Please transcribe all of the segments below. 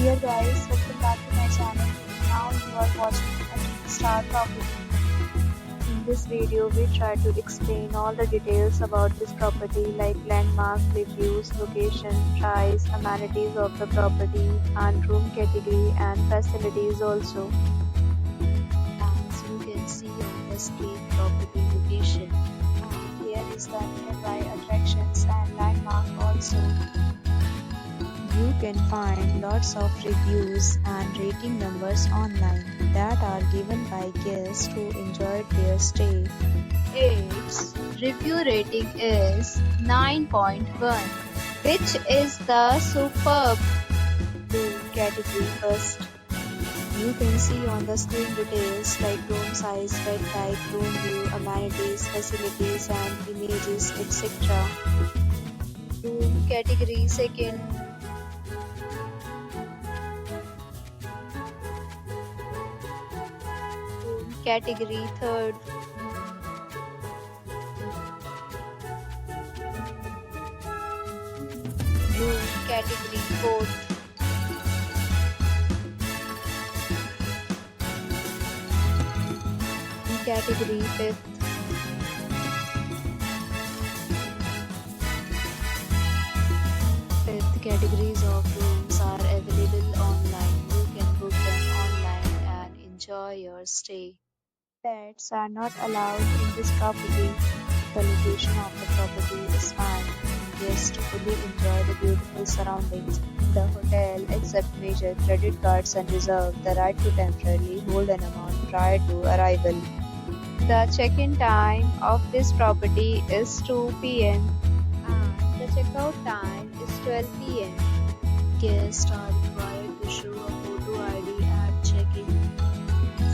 Dear guys, welcome back to my channel. Now you are watching a 3-star property. In this video, we try to explain all the details about this property like landmark, reviews, location, price, amenities of the property, and room category and facilities also. As you can see on the screen, property location. And here is the nearby attractions and landmark also. You can find lots of reviews and rating numbers online that are given by guests who enjoyed their stay. Its review rating is 9.1, which is the superb. Room category first. You can see on the screen details like room size, bed type, room view, amenities, facilities and images, etc. Room category second. Category third. Room category fourth. Category fifth. Fifth categories of rooms are available online. You can book them online and enjoy your stay. Pets are not allowed in this property. The location of the property is fine. Guests fully enjoy the beautiful surroundings. The hotel accepts major credit cards and reserves the right to temporarily hold an amount prior to arrival. The check-in time of this property is 2 p.m. and the checkout time is 12 p.m. Guests are required to show a photo ID at check-in.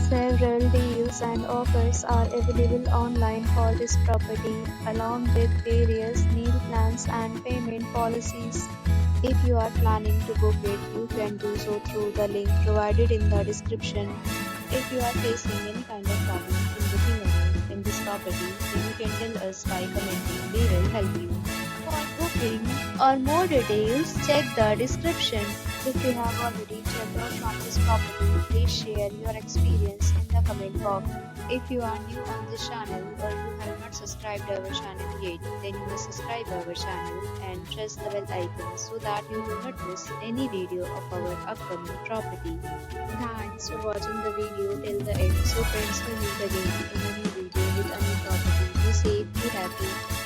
Several deals and offers are available online for this property, along with various meal plans and payment policies. If you are planning to book it, you can do so through the link provided in the description. If you are facing any kind of problem in booking a room in this property, then you can tell us by commenting. We will help you. For booking or more details, check the description. If you have already checked out from this property, please share your experience in the comment box. If you are new on this channel or you have not subscribed our channel yet, then you must subscribe our channel and press the bell icon so that you do not miss any video of our upcoming property. Thanks for watching the video till the end. So friends, will meet again in a new video with a new property. Be safe, be happy.